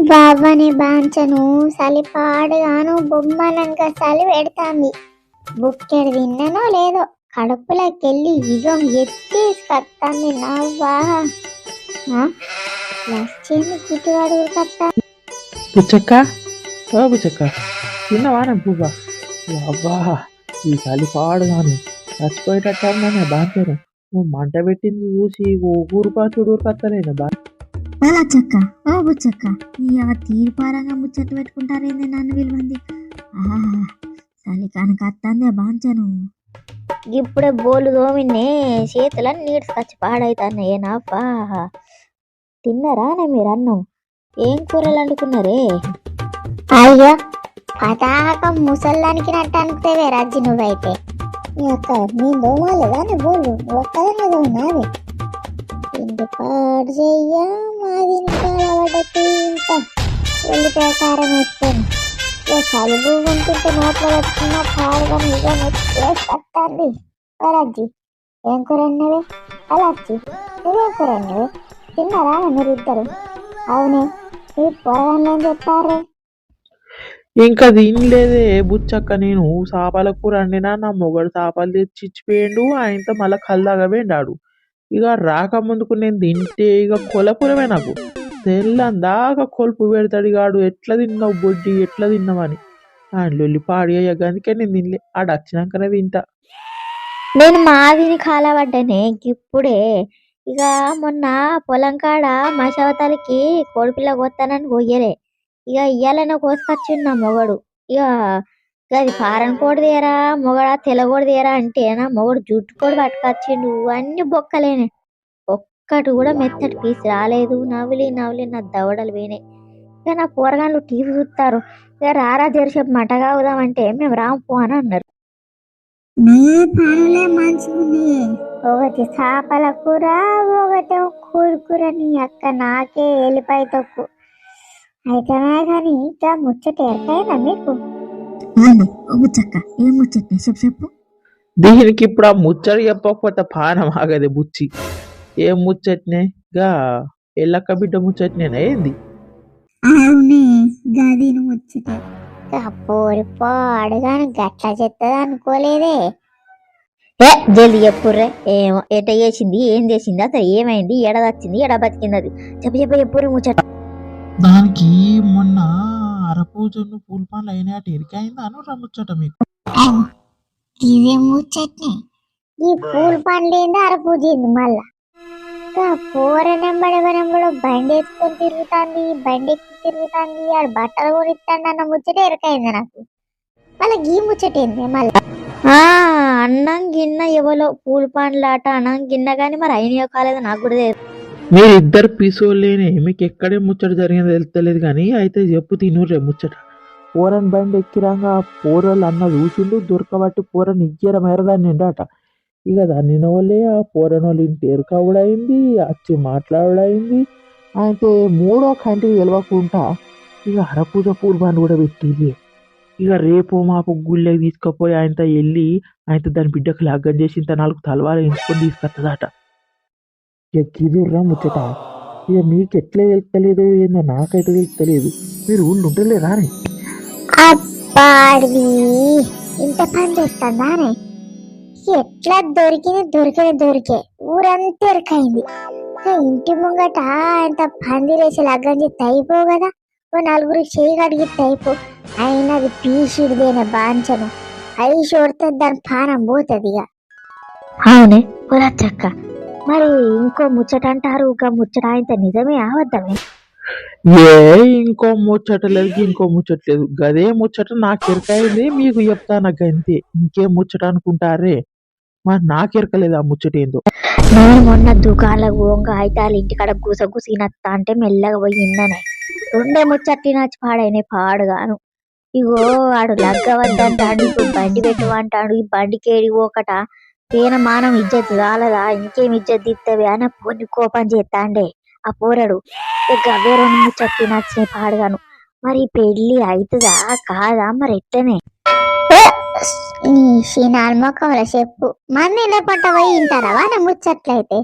బాబాని బాంచను చలి పాడుగాను బొమ్మనంక చలి పెడతాంది. బుక్కెడు తిన్నానో లేదో కడుపులోకెళ్ళి ఇగం ఎత్తేసుకొస్తాంది నవ్వా. లక్ష్మి గిట్టు అడుగు కత్తా. బుచ్చక్క ఓ బుచ్చక్క తిన్నవాన పువ్వా అవ్వా ఈ చలి పాడుగాను చచ్చిపోయేటట్టు బాంచాను నువ్వు మంట పెట్టింది చూసి ఊరుపా చూడుకత్తలేను బా అలా చక్క ఓ బుచ్చక్క ఇవ తీర్పారంగా ముచ్చట్లు పెట్టుకుంటారేంది నన్ను విలువంది. చలికానికి అత్తందే బాంచను. ఇప్పుడే బోలు దోమినే చేతులని నీడ్చుకొచ్చి పాడైతాన్నాయి నాఫా. తిన్నారానే మీరు అన్నం? ఏం కూరలు వండుకున్నారే? అయ్యో పతాకం ముసల్దానికి నట్టు అనుకుతేవే రజ్జి నువ్వైతే. అక్క నేను దోమాలేదా నీ బోలు ఒక్కదనే దోమినాది. ఇంటి పాడు చెయ్య మాది పడ్డకి ఇంత ఉల్లిపాయ కారం వేసుకొని చలుగు ఉంటుంటే నోట్లో పెట్టుకున్న పాడుగా నిజం కట్టండి. రజ్జి ఏం కూర అన్నవే? అలాచ్చి నువ్వేం కూర అన్నవే? తిన్నారా మీరు ఇద్దరు? అవునే ఈ పొరగాన్ని ఏం చెప్పారు? ఇంకా తినలేదే బుచ్చక్క. నేను చేపల కూర వండినా నా మొగడు చేపలు తెచ్చి ఇచ్చిపోయిండు. ఆయనతో మళ్ళీ కల్లాగా పోయిండాడు. ఇక రాకముందుకు నేను తింటే ఇక కొలపురమే నాకు తెల్లందాక కొలుపు పెడతాడు గాడు. ఎట్లా తిన్నావు బొడ్డి ఎట్లా తిన్నావని ఆయన లొల్లి పాడి అయ్యాక అందుకే నేను తినలే. ఆడు వచ్చినాకనే తింటా. నేను మావిని కాలబడ్డానే ఇప్పుడే. ఇక మొన్న పొలం కాడ మశావతాలకి కోడిపిల్ల కొత్తానని పోయలే. ఇక ఇయ్యాలనే కోసుకొచ్చిండు నా మొగడు. ఇక అది పారన్ కోడి తీయరా మొగడా తెల్లగోడి తీయరా అంటే నా మొగడు జుట్టు కోడి పట్టుకొచ్చిండు. అన్ని బొక్కలేనే, ఒక్కటి కూడా మెత్తటి పీస్ రాలేదు. నవ్వులి నవ్వులి నా దవడలు పోయినాయి. ఇక నా పోరగాళ్ళు టీవీ చూస్తారు. ఇక రారా జరిసేపు మటగా అవుదామంటే మేము రాంపో అని అన్నారు. నీ పనులే మంచిగుంది. ఒకటి చేపల కూర ఒకటి కూర. నీ అక్క నాకే ఎల్లిపాయ తొక్కు అయితేనే కానీ ఇంకా ముచ్చట ఎరకైనా మీకు? ఓ బుచ్చక్క ఏం ముచ్చట్నే చెప్పు చెప్పు. దీనికి ఇప్పుడు ఆ ముచ్చట చెప్పకపోతే పానం ఆగదే బుచ్చి. ఏం ముచ్చట్నే గా ఎల్లక్క బిడ్డ ముచ్చట్నేనా ఏంది? అవునే గదిని ముచ్చట. పోరి పాడుగాను గట్లా చెత్తది అనుకోలేదే. ఏ జల్ది చెప్పుర్రే. ఏమో ఎట చేసింది ఏం చేసింది అసలు ఏమైంది ఎడదచ్చింది ఎడ బతికింది అది చెప్పుర్రి ముచ్చట. దానికి మొన్న అరపూజను పూల పండ్లు అయినట్టు ఎరికైంది అను ముచ్చట మీకు. ఇదే ముచ్చట్ని ఈ పూల పండ్లు ఏంది అరపూజ ఏంది మళ్ళా? పోరెంబడెంబడో బండి వేసుకొని తిరుగుతాంది, బండి ఎక్కి తిరుగుతాంది, ఆడు బట్టలు కొనిస్తాడు అన్న ముచ్చట ఎరకైంది నాకు. మళ్ళీ గీ ముచ్చట ఏంది మళ్ళా? అన్నం గిన్నె ఎవలో పూల పండ్లు ఆట అన్నం గిన్నె కానీ మరి అయిన కాలేదు నాకు కూడా తెలియదు. మీరు ఇద్దరు పీసోళ్ళేనే మీకు ఎక్కడే ముచ్చట జరిగిందో తెలుస్తలేదు కానీ అయితే చెప్పు తినుర్రే ముచ్చట. పోరన్ బండి ఎక్కిరాగా పోరోళ్ళు అన్న చూసిండు దొరకబట్టి పోరని ఇయ్యర మేరదాన్ని అట. ఇక దాన్ని నోలే ఆ పోరనోళ్ళు ఇంటి ఎరుకవుడైంది వచ్చి మాట్లాడుడైంది. అయితే మూడో కంటికి తెలవకుండా ఇక అరపూజ పూల బండి కూడా పెట్టింది. ఇక రేపు మాకు గుళ్ళకి తీసుకుపోయి ఆయనతో వెళ్ళి ఆయనతో దాని బిడ్డకు లగ్గం చేసి ఇంత 4 తలవారు ఎంచుకొని తీసుకొస్తుందట. ఇక గిదుర్రా ముచ్చట. ఇక మీకు ఎట్లా తెలుస్తలేదు ఏందో నాకైతే తెలుస్తలేదు. మీరు ఊళ్ళు ఉంటలేరా అని అబ్బాడి ఇంత పని చేస్తుందానే? ఎట్లా దొరికే ఊరంతా ఎరకైంది. ఇంటి ముంగట అంత పందిరేసి లగ్గం చేస్తే అయిపో కదా, ఓ నలుగురికి చేయి కడిగితే అయిపో. అయినా అది పీసిడిదేనే బాంచను అయి చూడితే దాని పానం పోతుంది. ఇక అవునే పొలచ్చక్క. మరి ఇంకో ముచ్చట అంటారు, ఒక ముచ్చట ఆయన నిజమే ఆవద్దమే? ఏ ఇంకో ముచ్చట లేదు ఇంకో ముచ్చట లేదు, గదే ముచ్చట నాకు ఎరకైంది మీకు చెప్తాను అంతే. ఇంకేం ముచ్చట అనుకుంటారే మరి నాకు ఎరకలేదు ఆ ముచ్చట ఏందో. నేను మొన్న దుకాణాలకు పోంగా అయితే వాళ్ళ ఇంటికాడ గుసగుసినత్తా అంటే మెల్లగా పోయి ఇన్ననే 2 ముచ్చట్లు నచ్చి పాడైన పాడుగాను. ఇగో వాడు లగ్గవద్దంటాడు, ఇప్పుడు బండి పెట్టమంటాడు. ఈ బండికి ఏడి ఒకట పేన మానం ఇజ్జత్ రాలదా, ఇంకేం ఇజ్జత్ దిత్తవి అని పొన్ని కోపం చేస్తాండే ఆ పోరడు. గవ్వే 2 ముచ్చట్లు నచ్చినాయి పాడుగాను. మరి పెళ్లి అవుతుందా కాదా మరి ఎట్లనే? మొక్కవల చెప్పు మంది పట్ట పోయి ఇంటారా వాడి ముచ్చట్లయితే?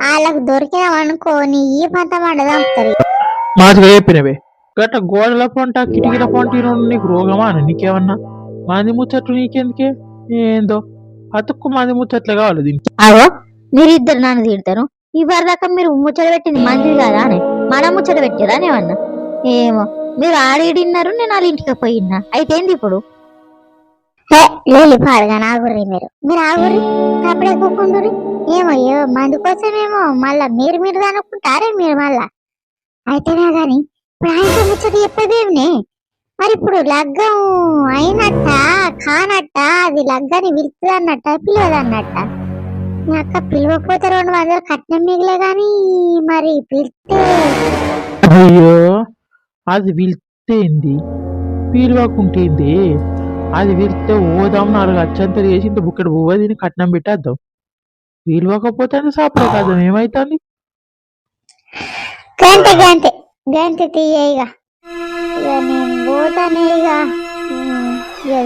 వాళ్ళకు దొరికినామనుకో నీ ఈ పంట పండదంపుతారు. మాదిగా చెప్పినవే గట్ట గోడల పంట కిటికీల పంట ఈ రెండు నీకు రోగమా అని నీకేమన్నా మంది ముచ్చట్లు నీకెందుకే ఏందో అతుక్కు మంది ముచ్చట్లే కావాలి దీనికి అవో మీరిద్దరు నన్ను తిడతారు ఇవ్వరి దాకా మీరు ముచ్చట పెట్టింది మంచిది కదా అని మన ముచ్చట పెట్టారా ఏమన్నా ఏమో మీరు ఆడిన్నారు నేను వాళ్ళ ఇంటికి పోయినా అయితే ఏంది ఇప్పుడు లేదు పాడుగా ఆగుర్రి మీరు ఆగుర్రి అప్పుడే కూకుండ్రి ఏమో మందు కోసమేమో మళ్ళా మీరు అనుకుంటారే మీరు మళ్ళా అయితేనే గాని ఇప్పుడు ఆయనతో ముచ్చట చెప్పేదేమినే మరి ఇప్పుడు లగ్గం అయినట్ట కానట్ట అది లగ్గాన్ని పిలుస్తుంది అన్నట్ట పిలవదన్నట్ట మీ అక్క పిలవకపోతే 200 కట్నం మిగిలే గాని మరి పిలిస్తే అయ్యో అది పిలిస్తేంది పిలవకుంటేంది అది పిలిస్తే ఓదాం 4 అచ్చంతలు వేసి ఇంత బుక్కడు పువ్వ దీన్ని కట్నం పెట్టేద్దాం పిలవకపోతే సాపడే కాదు ఏమైతుంది గంటే గంటే గంటే తీయ ఇక నేను పోతానే ఇక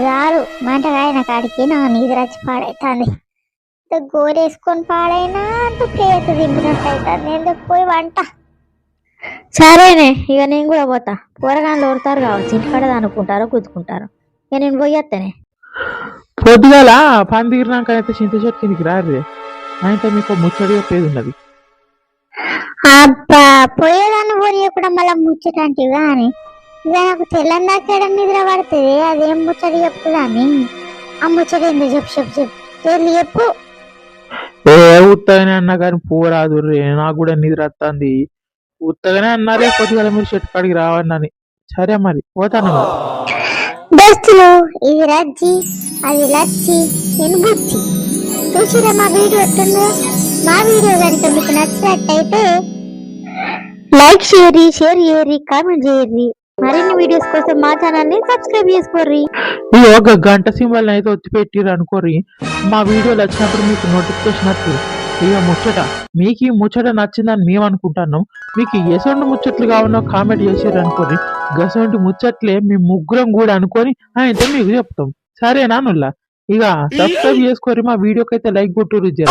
చాలు మంటగాయన కాడికి నా నీది రచ్చి పాడైతుంది గోరేసుకొని పాడైనా అంత ప్లేట్ దింపినట్టు అవుతుంది ఎందుకు పోయి వంట సరేనే ఇక నేను కూడా పోతా కూరగాయలు ఓడతారు కావచ్చు ఇంటికాడ అనుకుంటారో గుద్దుకుంటారో ఇక నేను పోయేస్తానే పొద్దుగాల పని తీరినాక అయితే చింత చెట్టు కిందికి రారే అయితే మీకు ముచ్చడి చెప్పేది ఉన్నది అబ్బా పోయేదాన్ని పోనీయకుండా మళ్ళీ ముచ్చటంటివి కానీ ఇక నాకు తెల్లందాకేడ నిద్ర పడుతుంది అదేం ముచ్చట చెప్తుందని ఆ ముచ్చట ఏందో చెప్పు తెలి చెప్పు ఏ ఉత్తగానే అన్నా కానీ పోరాదు రే నాకు కూడా నిద్ర వస్తుంది ఉత్తగానే అన్నారే పొద్దుగాల మీరు చెట్టు కాడికి రావని సరే మరి పోతాను మరి దోస్తులు ఇది రజ్జి అది లచ్చి నేను బుచ్చి చూసిరా మా వీడియో ఎట్టుందో మా వీడియో కనుక మీకు నచ్చినట్టయితే లైక్ షేర్ కామెంట్ చేయర్రి మరిన్ని వీడియోస్ కోసం మా ఛానల్ ని సబ్స్క్రైబ్ చేసుకోర్రి ఈ ఒక గంట సింబల్ అయితే ఒత్తి పెట్టిరు అనుకోరి మా వీడియోలు వచ్చినప్పుడు మీకు నోటిఫికేషన్ వస్తుంది ఇక ముచ్చట మీకు ఈ ముచ్చట నచ్చిందని మేము అనుకుంటున్నాం మీకు ఎసొంటి ముచ్చట్లు కావాలో కామెంట్ చేసారు అనుకోరి గసొంటి ముచ్చట్లే మేము ముగ్గురం కూడా అనుకొని అయితే మీకు చెప్తాం సరేనా నుల్లా ఇక సబ్స్క్రైబ్ చేసుకోరి మా వీడియోకి అయితే లైక్ కొట్టుర్రి జర